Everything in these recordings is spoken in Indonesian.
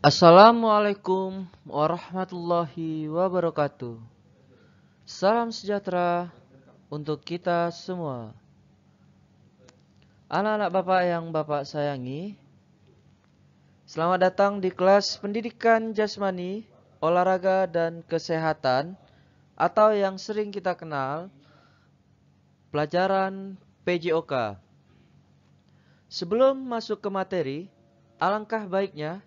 Assalamualaikum warahmatullahi wabarakatuh. Salam sejahtera untuk kita semua. Anak-anak Bapak yang Bapak sayangi, selamat datang di kelas pendidikan jasmani, olahraga dan kesehatan atau yang sering kita kenal pelajaran PJOK. Sebelum masuk ke materi, alangkah baiknya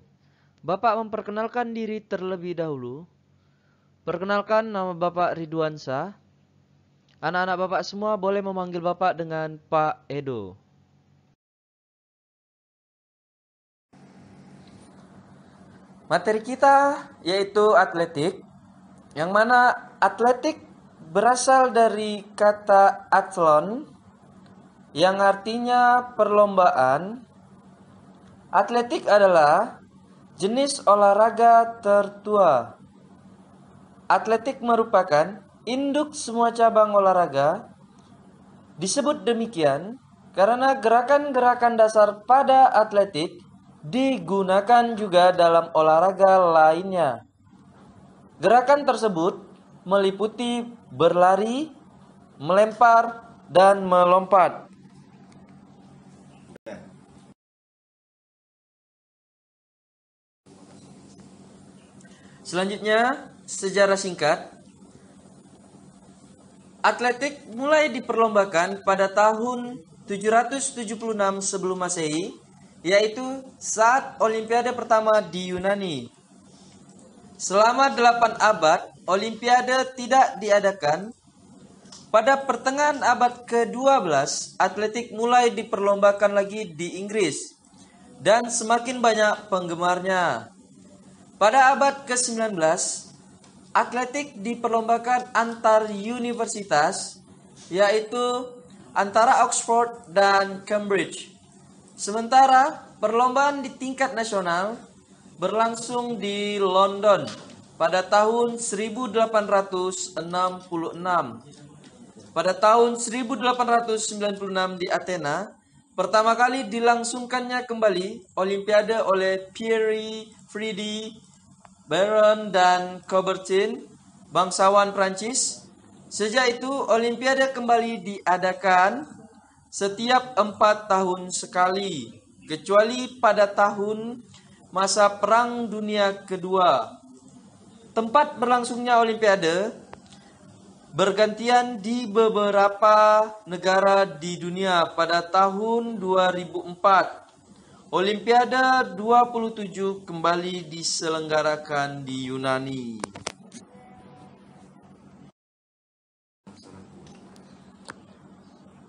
Bapak memperkenalkan diri terlebih dahulu. Perkenalkan, nama Bapak Ridwansyah. Anak-anak Bapak semua boleh memanggil Bapak dengan Pak Edo. Materi kita yaitu atletik, yang mana atletik berasal dari kata athlon, yang artinya perlombaan. Atletik adalah jenis olahraga tertua. Atletik merupakan induk semua cabang olahraga. Disebut demikian karena gerakan-gerakan dasar pada atletik digunakan juga dalam olahraga lainnya. Gerakan tersebut meliputi berlari, melempar, dan melompat. Selanjutnya, sejarah singkat. Atletik mulai diperlombakan pada tahun 776 sebelum Masehi, yaitu saat Olimpiade pertama di Yunani. Selama 8 abad, Olimpiade tidak diadakan. Pada pertengahan abad ke-12, atletik mulai diperlombakan lagi di Inggris dan semakin banyak penggemarnya. Pada abad ke-19, atletik diperlombakan antar universitas, yaitu antara Oxford dan Cambridge. Sementara perlombaan di tingkat nasional berlangsung di London pada tahun 1866. Pada tahun 1896 di Athena, pertama kali dilangsungkannya kembali Olimpiade oleh Pierre Fridy, Baron dan Coubertin, bangsawan Prancis. Sejak itu Olimpiade kembali diadakan setiap 4 tahun sekali, kecuali pada tahun masa Perang Dunia Kedua. Tempat berlangsungnya Olimpiade bergantian di beberapa negara di dunia. Pada tahun 2004, Olimpiade 27 kembali diselenggarakan di Yunani.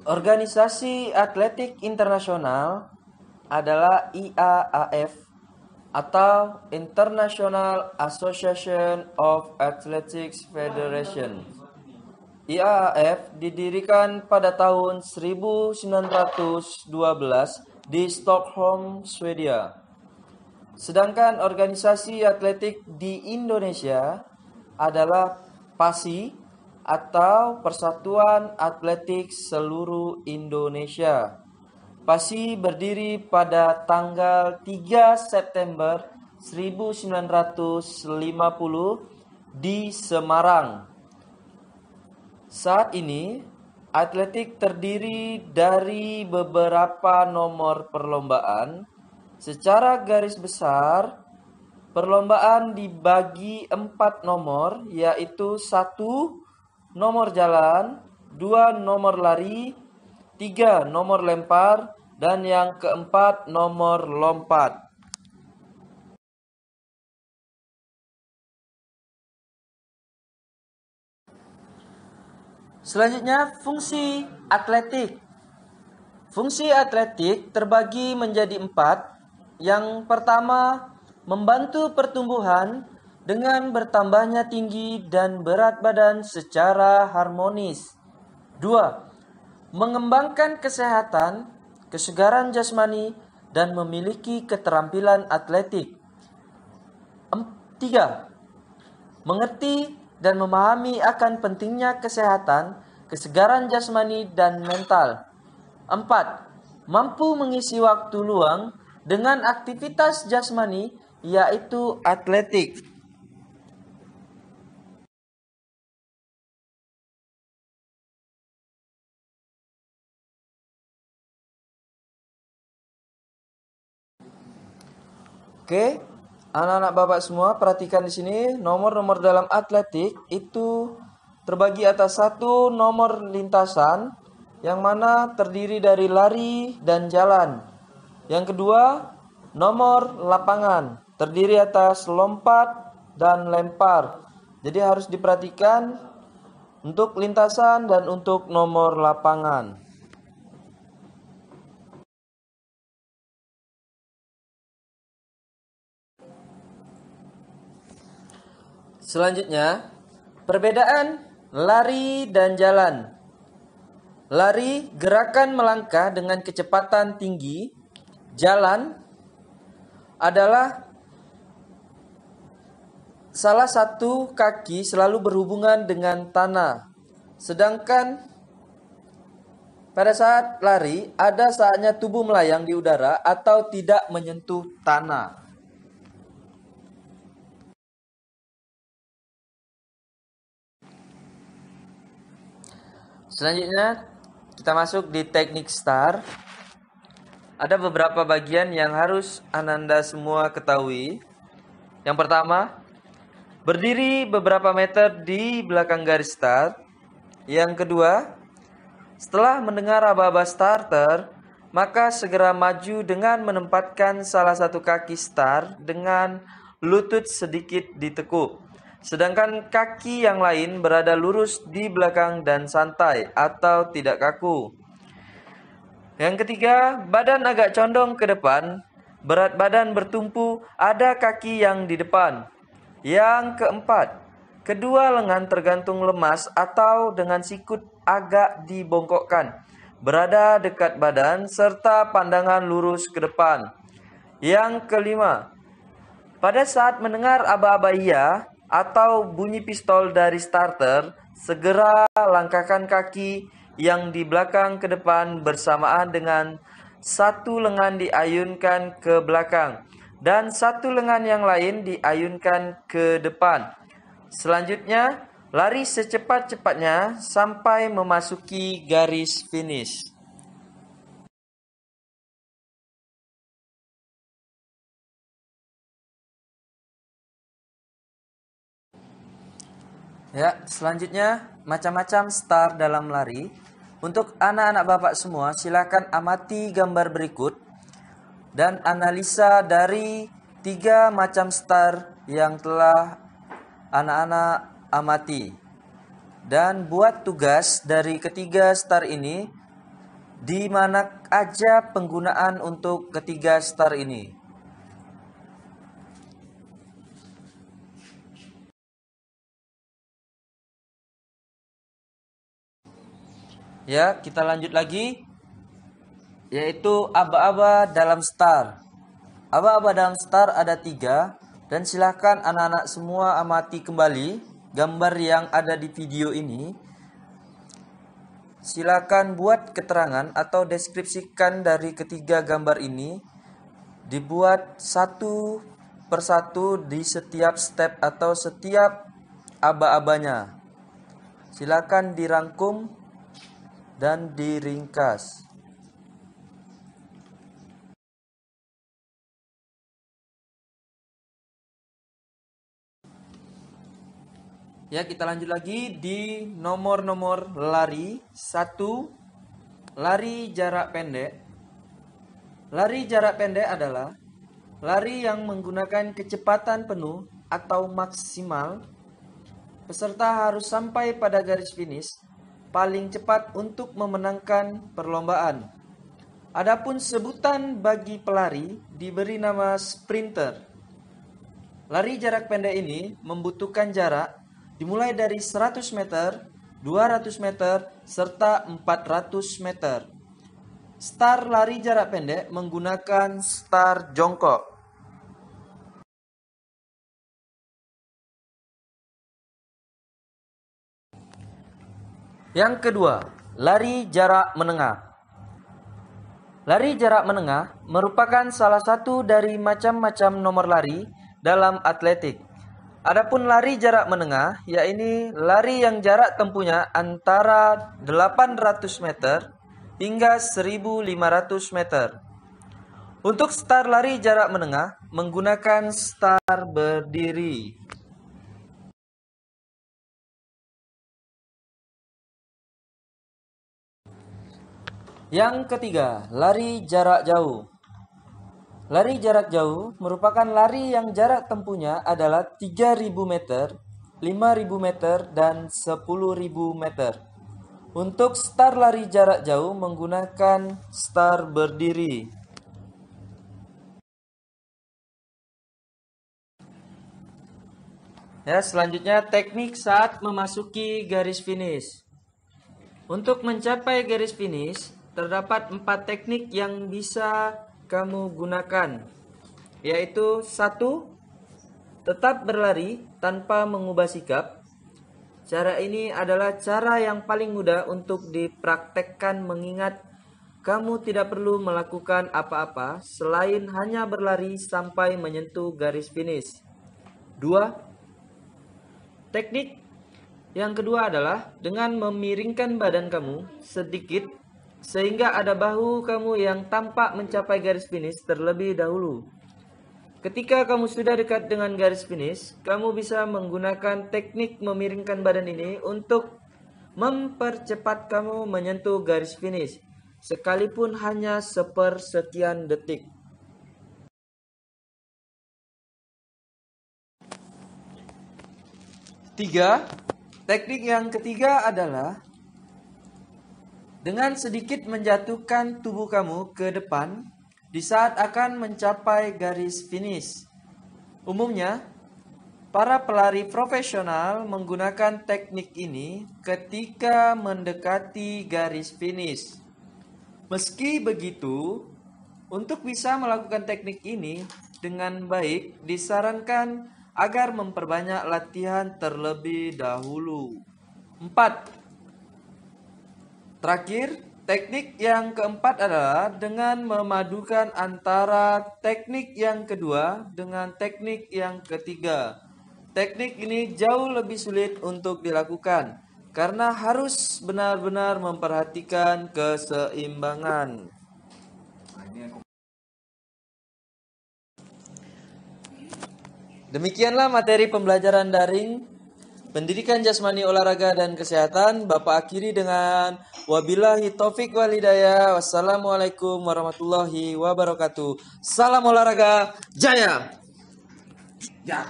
Organisasi Atletik Internasional adalah IAAF atau International Association of Athletics Federation. IAAF didirikan pada tahun 1912 di Stockholm, Swedia. Sedangkan organisasi atletik di Indonesia adalah PASI atau Persatuan Atletik Seluruh Indonesia. PASI berdiri pada tanggal 3 September 1950 di Semarang. Saat ini, atletik terdiri dari beberapa nomor perlombaan. Secara garis besar, perlombaan dibagi 4 nomor, yaitu 1 nomor jalan, 2 nomor lari, 3 nomor lempar, dan yang keempat nomor lompat. Selanjutnya, fungsi atletik. Fungsi atletik terbagi menjadi 4. Yang pertama, membantu pertumbuhan dengan bertambahnya tinggi dan berat badan secara harmonis. 2. Mengembangkan kesehatan, kesegaran jasmani, dan memiliki keterampilan atletik. 3. Mengerti dan memahami akan pentingnya kesehatan, kesegaran jasmani, dan mental. 4. Mampu mengisi waktu luang dengan aktivitas jasmani yaitu atletik. Oke, anak-anak Bapak semua perhatikan di sini, nomor-nomor dalam atletik itu terbagi atas satu nomor lintasan yang mana terdiri dari lari dan jalan. Yang kedua, nomor lapangan terdiri atas lompat dan lempar. Jadi harus diperhatikan untuk lintasan dan untuk nomor lapangan. Selanjutnya, perbedaan lari dan jalan. Lari, gerakan melangkah dengan kecepatan tinggi. Jalan adalah salah satu kaki selalu berhubungan dengan tanah. Sedangkan pada saat lari, ada saatnya tubuh melayang di udara atau tidak menyentuh tanah. Selanjutnya, kita masuk di teknik STAR. Ada beberapa bagian yang harus Ananda semua ketahui. Yang pertama, berdiri beberapa meter di belakang garis start. Yang kedua, setelah mendengar aba-aba starter, maka segera maju dengan menempatkan salah satu kaki start dengan lutut sedikit ditekuk. Sedangkan kaki yang lain berada lurus di belakang dan santai atau tidak kaku. Yang ketiga, badan agak condong ke depan, berat badan bertumpu, ada kaki yang di depan. Yang keempat, kedua lengan tergantung lemas atau dengan sikut agak dibongkokkan, berada dekat badan serta pandangan lurus ke depan. Yang kelima, pada saat mendengar aba-aba iya atau bunyi pistol dari starter, segera langkahkan kaki yang di belakang ke depan bersamaan dengan satu lengan diayunkan ke belakang dan satu lengan yang lain diayunkan ke depan. Selanjutnya, lari secepat-cepatnya sampai memasuki garis finish. Ya, selanjutnya macam-macam start dalam lari. Untuk anak-anak Bapak semua, silakan amati gambar berikut dan analisa dari 3 macam start yang telah anak-anak amati. Dan buat tugas dari ketiga start ini, di mana aja penggunaan untuk ketiga start ini. Ya, kita lanjut lagi, yaitu aba-aba dalam star. Aba-aba dalam star ada 3, dan silahkan anak-anak semua amati kembali gambar yang ada di video ini. Silakan buat keterangan atau deskripsikan dari ketiga gambar ini, dibuat satu persatu di setiap step atau setiap aba-abanya. Silakan dirangkum dan diringkas. Ya, kita lanjut lagi di nomor-nomor lari. 1, lari jarak pendek. Lari jarak pendek adalah lari yang menggunakan kecepatan penuh atau maksimal. Peserta harus sampai pada garis finish paling cepat untuk memenangkan perlombaan. Adapun sebutan bagi pelari diberi nama sprinter. Lari jarak pendek ini membutuhkan jarak dimulai dari 100 meter, 200 meter, serta 400 meter. Start lari jarak pendek menggunakan start jongkok. Yang kedua, lari jarak menengah. Lari jarak menengah merupakan salah satu dari macam-macam nomor lari dalam atletik. Adapun lari jarak menengah, yaitu lari yang jarak tempuhnya antara 800 meter hingga 1500 meter. Untuk start lari jarak menengah, menggunakan start berdiri. Yang ketiga, lari jarak jauh. Lari jarak jauh merupakan lari yang jarak tempuhnya adalah 3.000 meter, 5.000 meter, dan 10.000 meter. Untuk start lari jarak jauh menggunakan start berdiri. Ya, selanjutnya teknik saat memasuki garis finish. Untuk mencapai garis finish, terdapat 4 teknik yang bisa kamu gunakan, yaitu 1. Tetap berlari tanpa mengubah sikap. Cara ini adalah cara yang paling mudah untuk dipraktekkan mengingat kamu tidak perlu melakukan apa-apa selain hanya berlari sampai menyentuh garis finish. 2. Teknik yang kedua adalah dengan memiringkan badan kamu sedikit sehingga ada bahu kamu yang tampak mencapai garis finish terlebih dahulu. Ketika kamu sudah dekat dengan garis finish, kamu bisa menggunakan teknik memiringkan badan ini untuk mempercepat kamu menyentuh garis finish, sekalipun hanya sepersekian detik. 3. Teknik yang ketiga adalah dengan sedikit menjatuhkan tubuh kamu ke depan di saat akan mencapai garis finish. Umumnya, para pelari profesional menggunakan teknik ini ketika mendekati garis finish. Meski begitu, untuk bisa melakukan teknik ini dengan baik, disarankan agar memperbanyak latihan terlebih dahulu. 4. Terakhir, teknik yang keempat adalah dengan memadukan antara teknik yang kedua dengan teknik yang ketiga. Teknik ini jauh lebih sulit untuk dilakukan karena harus benar-benar memperhatikan keseimbangan. Demikianlah materi pembelajaran daring Pendidikan Jasmani Olahraga dan Kesehatan. Bapak akhiri dengan wabillahi taufik wal hidayah. Wassalamualaikum warahmatullahi wabarakatuh. Salam olahraga jaya. Ya.